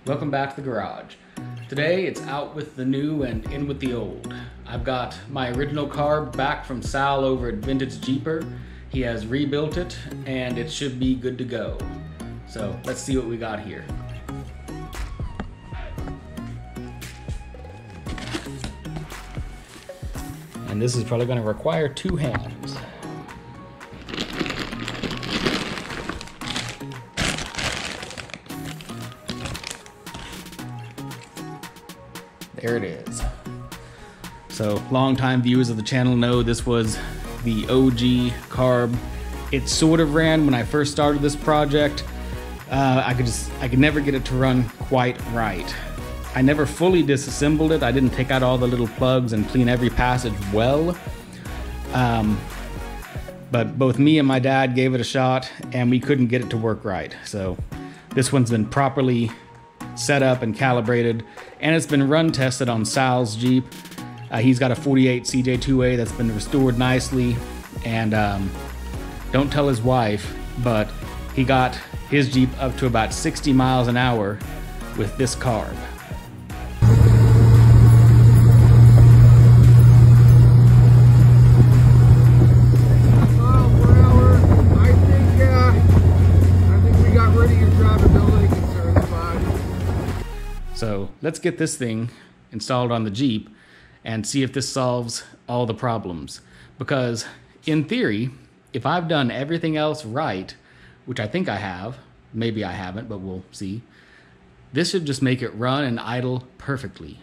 Welcome back to the garage. Today it's out with the new and in with the old. I've got my original carb back from Sal over at Vintage Jeeper. He has rebuilt it and it should be good to go. So let's see what we got here. And this is probably going to require 2 hands. There it is. So longtime viewers of the channel know this was the OG carb. It sort of ran when I first started this project. I could never get it to run quite right. I never fully disassembled it. I didn't take out all the little plugs and clean every passage well. But both me and my dad gave it a shot and we couldn't get it to work right. So this one's been properly set up and calibrated, and it's been run tested on Sal's Jeep. He's got a 48 CJ2A that's been restored nicely, and don't tell his wife, but he got his Jeep up to about 60 miles an hour with this carb. So let's get this thing installed on the Jeep and see if this solves all the problems. Because in theory, if I've done everything else right, which I think I have, maybe I haven't, but we'll see, this should just make it run and idle perfectly.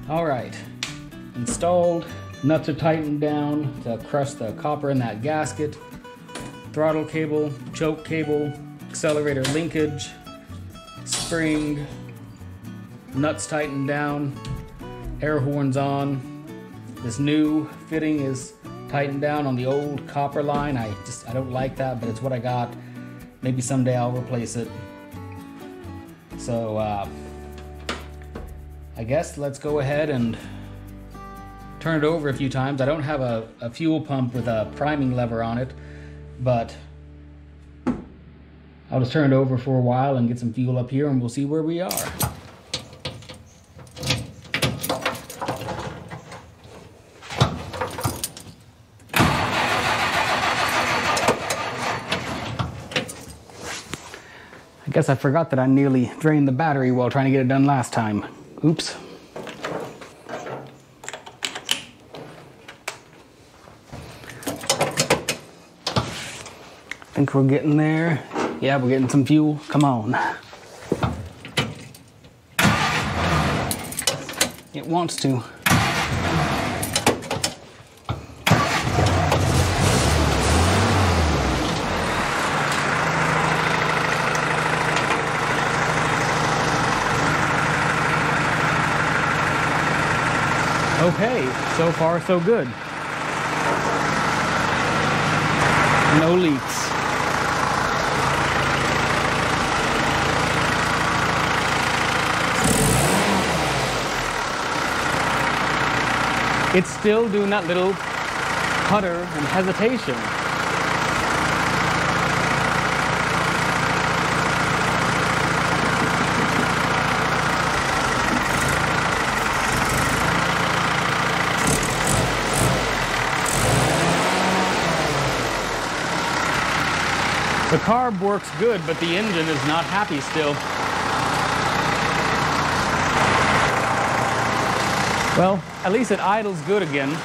All right, installed, nuts are tightened down to crush the copper in that gasket, throttle cable, choke cable, accelerator linkage, spring, nuts tightened down, air horns on. This new fitting is tightened down on the old copper line. I don't like that, but it's what I got. Maybe someday I'll replace it. So, I guess let's go ahead and turn it over a few times. I don't have a fuel pump with a priming lever on it, but I'll just turn it over for a while and get some fuel up here and we'll see where we are. I guess I forgot that I nearly drained the battery while trying to get it done last time. Oops. I think we're getting there. Yeah, we're getting some fuel. Come on. It wants to. Okay, so far so good. No leaks. It's still doing that little putter and hesitation. The carb works good, but the engine is not happy still. Well, at least it idles good again.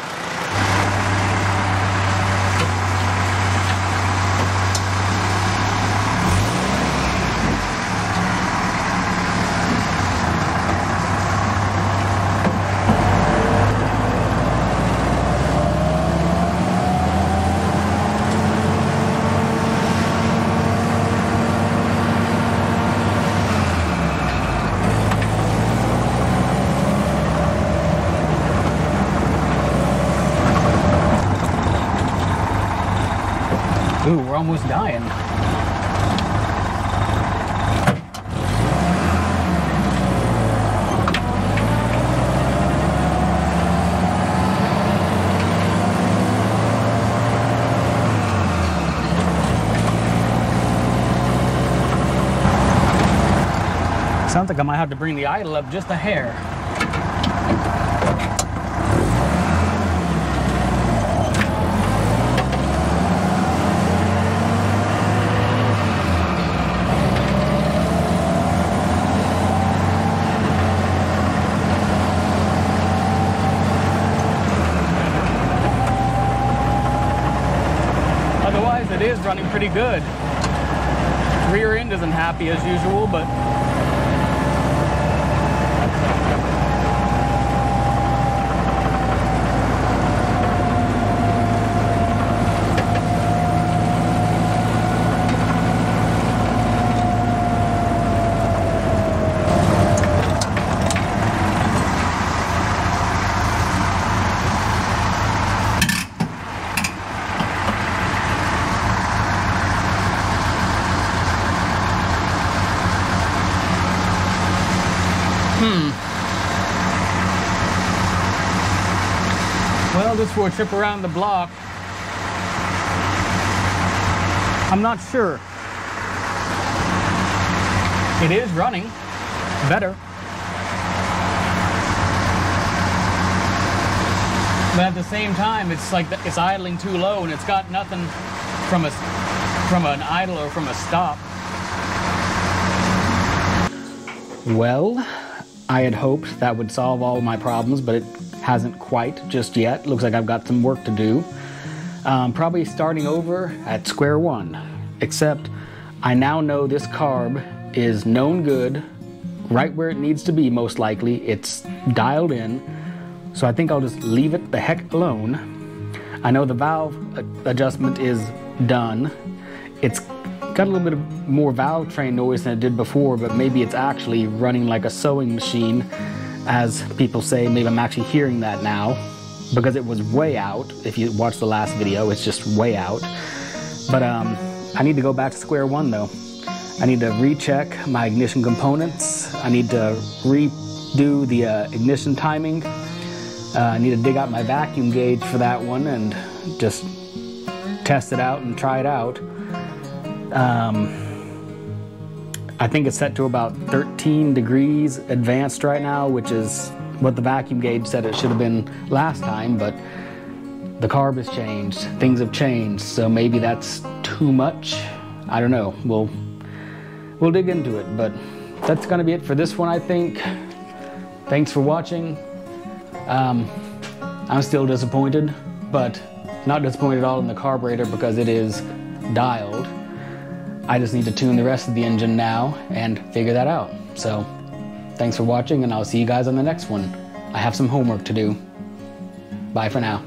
Ooh, we're almost dying. Sounds like I might have to bring the idle up just a hair. Otherwise, it is running pretty good. Rear end isn't happy as usual, but well, just for a trip around the block, I'm not sure. It is running better, but at the same time, it's like it's idling too low, and it's got nothing from an idle or from a stop. Well, I had hoped that would solve all my problems, but it hasn't quite just yet. Looks like I've got some work to do. Probably starting over at square one, except I now know this carb is known good, right where it needs to be most likely. It's dialed in, so I think I'll just leave it the heck alone. I know the valve adjustment is done. It's got a little bit of more valve train noise than it did before, but maybe it's actually running like a sewing machine, as people say. Maybe I'm actually hearing that now, because it was way out. If you watch the last video, it's just way out. But I need to go back to square one though. I need to recheck my ignition components. I need to redo the ignition timing. I need to dig out my vacuum gauge for that one and just test it out and try it out. I think it's set to about 13 degrees advanced right now, which is what the vacuum gauge said it should have been last time, but the carb has changed, things have changed, so maybe that's too much. I don't know, we'll dig into it, but that's gonna be it for this one, I think. Thanks for watching. I'm still disappointed, but not disappointed at all in the carburetor because it is dialed. I just need to tune the rest of the engine now and figure that out. So, thanks for watching, and I'll see you guys on the next one. I have some homework to do. Bye for now.